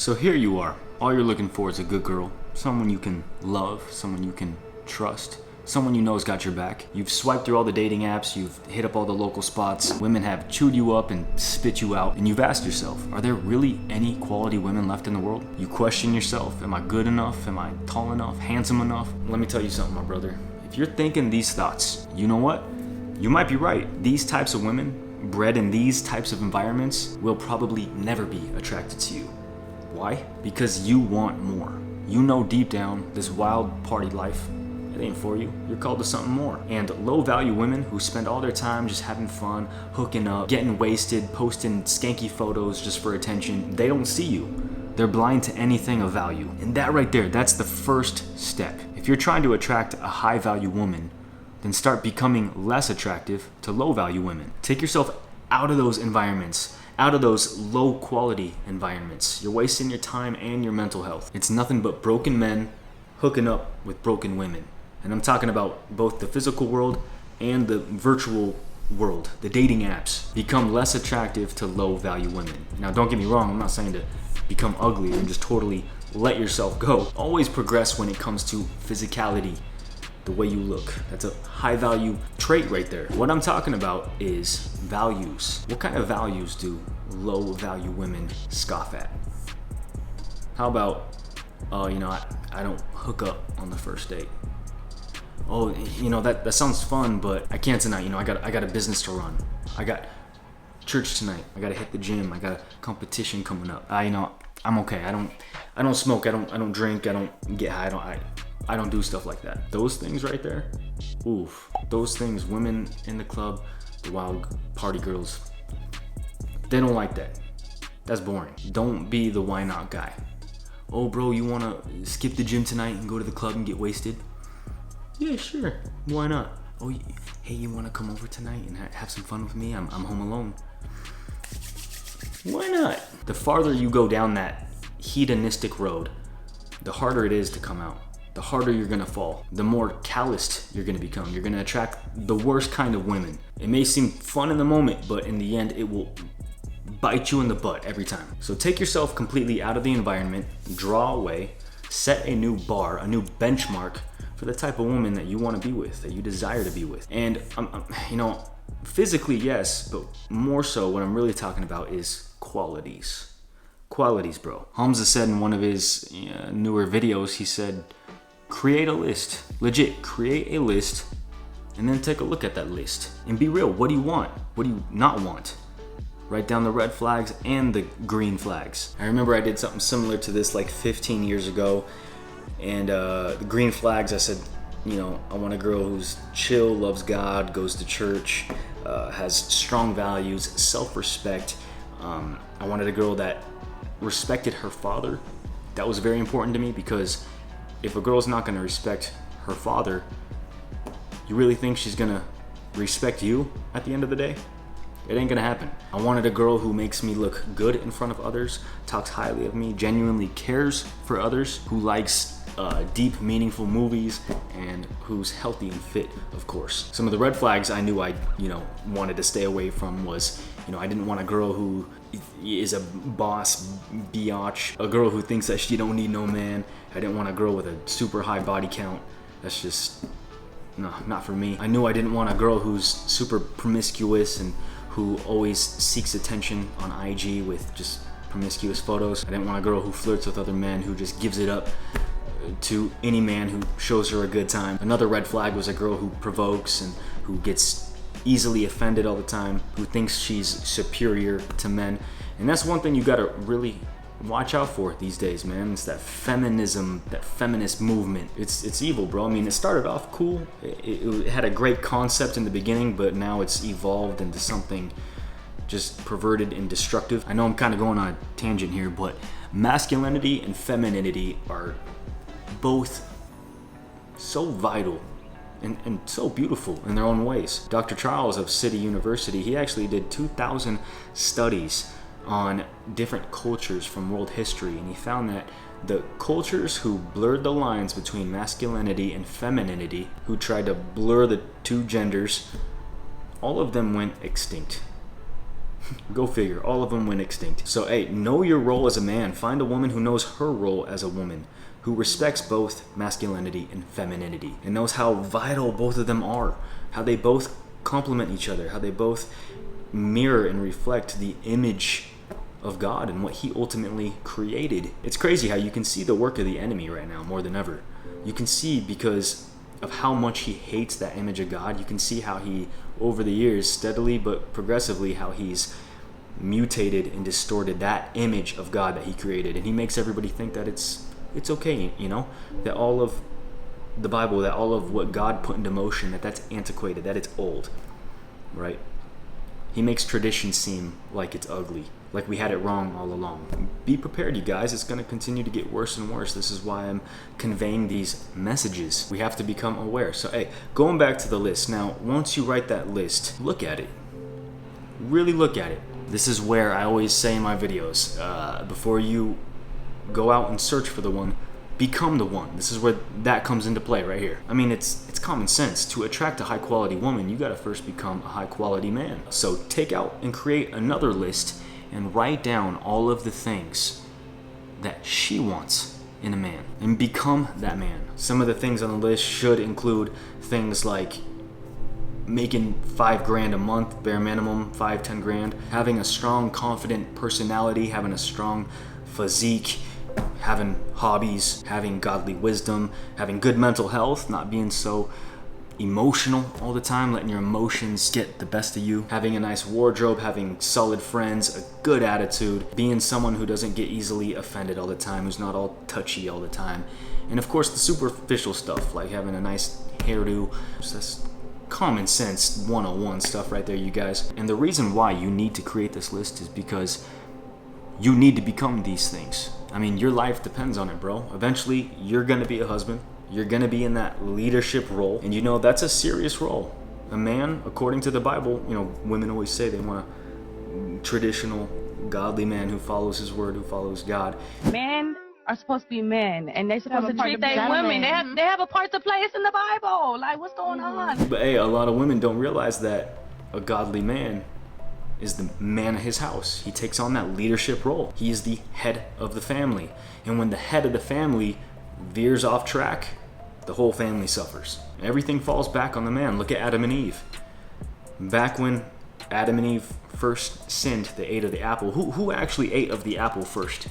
So here you are. All you're looking for is a good girl, someone you can love, someone you can trust, someone you know's got your back. You've swiped through all the dating apps, you've hit up all the local spots, women have chewed you up and spit you out, and you've asked yourself, are there really any quality women left in the world? You question yourself, am I good enough? Am I tall enough? Handsome enough? Let me tell you something, my brother. If you're thinking these thoughts, you know what? You might be right. These types of women, bred in these types of environments, will probably never be attracted to you. Why? Because you want more. You know deep down, this wild party life, it ain't for you. You're called to something more. And low value women who spend all their time just having fun, hooking up, getting wasted, posting skanky photos just for attention, they don't see you. They're blind to anything of value. And that right there, that's the first step. If you're trying to attract a high value woman, then start becoming less attractive to low value women. Take yourself out of those environments, out of those low quality environments. You're wasting your time and your mental health. It's nothing but broken men hooking up with broken women. And I'm talking about both the physical world and the virtual world. The dating apps become less attractive to low value women. Now don't get me wrong, I'm not saying to become ugly and just totally let yourself go. Always progress when it comes to physicality, the way you look. That's a high value trait right there. What I'm talking about is values. What kind of values do low value women scoff at? How about, I don't hook up on the first date. Oh, that sounds fun, but I can't tonight. I got a business to run. I got church tonight. I gotta hit the gym. I got a competition coming up. I'm okay. I don't smoke. I don't drink. I don't get high. I don't do stuff like that. Those things right there, oof. Those things, women in the club, the wild party girls, they don't like that. That's boring. Don't be the why not guy. Oh, bro, you wanna skip the gym tonight and go to the club and get wasted? Yeah, sure. Why not? Oh, hey, you wanna come over tonight and have some fun with me? I'm home alone. Why not? The farther you go down that hedonistic road, the harder it is to come out. The harder you're gonna fall. The more calloused you're gonna become. You're gonna attract the worst kind of women. It may seem fun in the moment, but in the end, it will bite you in the butt every time. So take yourself completely out of the environment, draw away, set a new bar, a new benchmark for the type of woman that you want to be with, that you desire to be with. And physically, yes, but more so what I'm really talking about is qualities. Qualities, bro. Hamza said in one of his newer videos, he said, create a list. Legit, create a list and then take a look at that list and be real. What do you want? What do you not want? Write down the red flags and the green flags. I remember I did something similar to this like 15 years ago. And the green flags, I said, I want a girl who's chill, loves God, goes to church, has strong values, self-respect. I wanted a girl that respected her father. That was very important to me because if a girl's not gonna respect her father, you really think she's gonna respect you at the end of the day? It ain't gonna happen. I wanted a girl who makes me look good in front of others, talks highly of me, genuinely cares for others, who likes deep, meaningful movies, and who's healthy and fit, of course. Some of the red flags I knew I, wanted to stay away from was, I didn't want a girl who is a boss biatch, a girl who thinks that she don't need no man. I didn't want a girl with a super high body count. That's just, no, not for me. I knew I didn't want a girl who's super promiscuous and who always seeks attention on IG with just promiscuous photos. I didn't want a girl who flirts with other men, who just gives it up to any man who shows her a good time. Another red flag was a girl who provokes and who gets easily offended all the time, who thinks she's superior to men. And that's one thing you gotta really watch out for these days, man. It's that feminism, that feminist movement. It's evil, bro. I mean, it started off cool. It had a great concept in the beginning, but now it's evolved into something just perverted and destructive. I know I'm kind of going on a tangent here, but masculinity and femininity are both so vital and so beautiful in their own ways. Dr. Charles of City University, he actually did 2,000 studies on different cultures from world history, and he found that the cultures who blurred the lines between masculinity and femininity, who tried to blur the two genders, all of them went extinct. Go figure. All of them went extinct. So, hey, know your role as a man. Find a woman who knows her role as a woman, who respects both masculinity and femininity, and knows how vital both of them are, how they both complement each other, how they both mirror and reflect the image of God and what he ultimately created. It's crazy how you can see the work of the enemy right now more than ever. You can see, because of how much he hates that image of God, you can see how he, over the years, steadily but progressively, how he's mutated and distorted that image of God that he created. And he makes everybody think that it's okay, you know, that all of the Bible, that all of what God put into motion, that's antiquated, that it's old, right? He makes tradition seem like it's ugly, like we had it wrong all along. Be prepared, you guys. It's going to continue to get worse and worse. This is why I'm conveying these messages. We have to become aware. So, hey, going back to the list. Now, once you write that list, look at it. Really look at it. This is where I always say in my videos, before you go out and search for the one, become the one. This is where that comes into play right here. I mean, it's common sense. To attract a high quality woman, you gotta first become a high quality man. So take out and create another list and write down all of the things that she wants in a man and become that man. Some of the things on the list should include things like making $5,000 a month, bare minimum, 5-10 grand, having a strong, confident personality, having a strong physique, having hobbies, having godly wisdom, having good mental health, not being so emotional all the time, letting your emotions get the best of you, having a nice wardrobe, having solid friends, a good attitude, being someone who doesn't get easily offended all the time, who's not all touchy all the time, and of course the superficial stuff, like having a nice hairdo. That's common sense 101 stuff right there, you guys. And the reason why you need to create this list is because you need to become these things. I mean, your life depends on it, bro. Eventually, you're gonna be a husband. You're gonna be in that leadership role. And you know, that's a serious role. A man, according to the Bible, you know, women always say they want a traditional, godly man who follows his word, who follows God. Men are supposed to be men, and they're supposed to treat their women. They have a part to play. It's in the Bible. Like, what's going on? But hey, a lot of women don't realize that a godly man is the man of his house. He takes on that leadership role. He is the head of the family. And when the head of the family veers off track, the whole family suffers. Everything falls back on the man. Look at Adam and Eve. Back when Adam and Eve first sinned, they ate of the apple. Who actually ate of the apple first?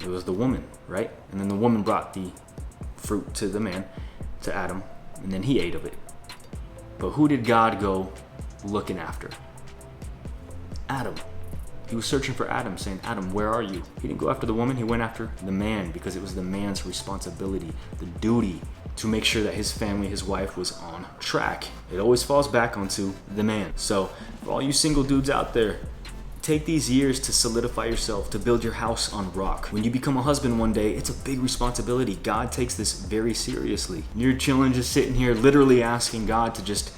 It was the woman, right? And then the woman brought the fruit to the man, to Adam, and then he ate of it. But who did God go looking after? Adam. He was searching for Adam, saying, Adam, where are you? He didn't go after the woman, he went after the man, because it was the man's responsibility, the duty, to make sure that his family, his wife, was on track. It always falls back onto the man. So, for all you single dudes out there, take these years to solidify yourself, to build your house on rock. When you become a husband one day, it's a big responsibility. God takes this very seriously. You're chilling, just sitting here, literally asking God to just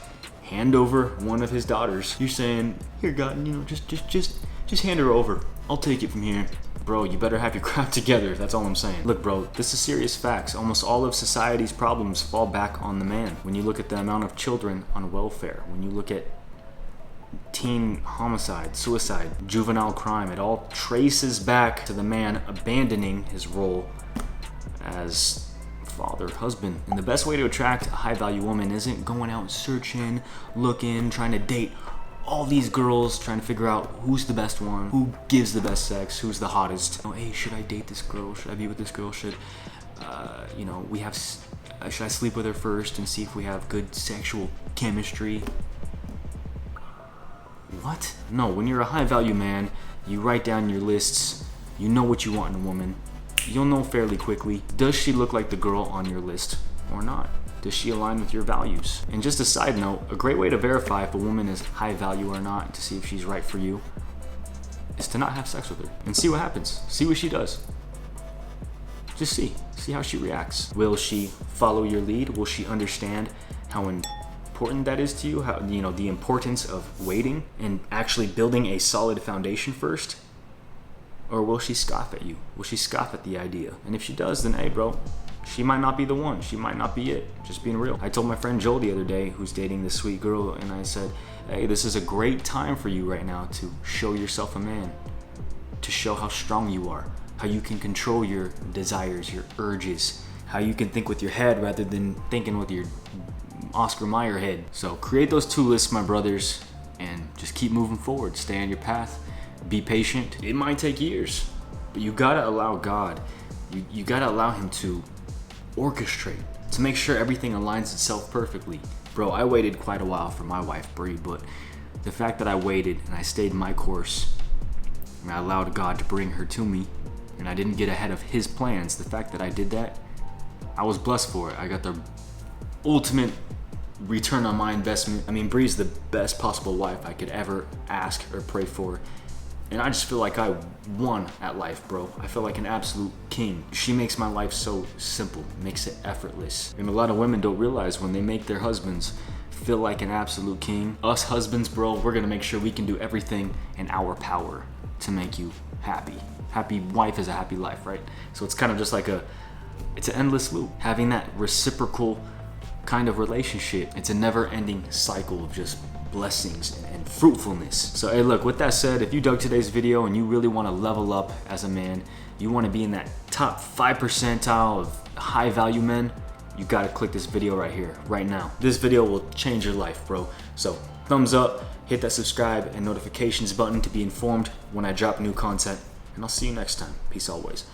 hand over one of his daughters. You're saying, here God, you know, just hand her over. I'll take it from here. Bro, you better have your crap together. That's all I'm saying. Look, bro, this is serious facts. Almost all of society's problems fall back on the man. When you look at the amount of children on welfare, when you look at teen homicide, suicide, juvenile crime, it all traces back to the man abandoning his role as father, husband. And the best way to attract a high-value woman isn't going out searching, looking, trying to date all these girls, trying to figure out who's the best one, who gives the best sex, who's the hottest. Oh, hey, should I date this girl? Should I be with this girl? Should I sleep with her first and see if we have good sexual chemistry? What? No, when you're a high-value man, you write down your lists, you know what you want in a woman. You'll know fairly quickly, does she look like the girl on your list or not? Does she align with your values? And just a side note, a great way to verify if a woman is high value or not, to see if she's right for you, is to not have sex with her and see what happens. See what she does. Just see how she reacts. Will she follow your lead? Will she understand how important that is to you? How, you know, the importance of waiting and actually building a solid foundation first? Or will she scoff at you? Will she scoff at the idea? And if she does, then hey, bro, She might not be the one. She might not be it. Just being real. I told my friend Joel the other day, who's dating this sweet girl, and I said, hey, this is a great time for you right now to show yourself a man, to show how strong you are, how you can control your desires, your urges, how you can think with your head rather than thinking with your Oscar Mayer head. So create those 2 lists, my brothers, and just keep moving forward. Stay on your path. Be patient. It might take years, but you gotta allow God, you gotta allow him to orchestrate, to make sure everything aligns itself perfectly. Bro, I waited quite a while for my wife, Bree, but the fact that I waited and I stayed my course and I allowed God to bring her to me and I didn't get ahead of his plans, the fact that I did that, I was blessed for it. I got the ultimate return on my investment. I mean, Bree's the best possible wife I could ever ask or pray for. And I just feel like I won at life, bro. I feel like an absolute king. She makes my life so simple, makes it effortless. And a lot of women don't realize when they make their husbands feel like an absolute king. Us husbands, bro, we're gonna make sure we can do everything in our power to make you happy. Happy wife is a happy life, right? So it's kind of just like it's an endless loop. Having that reciprocal kind of relationship. It's a never-ending cycle of just blessings and fruitfulness. So hey, look, with that said, if you dug today's video and you really want to level up as a man, you want to be in that top 5 percentile of high value men, you got to click this video right here, right now. This video will change your life, bro. So thumbs up, hit that subscribe and notifications button to be informed when I drop new content, and I'll see you next time. Peace always.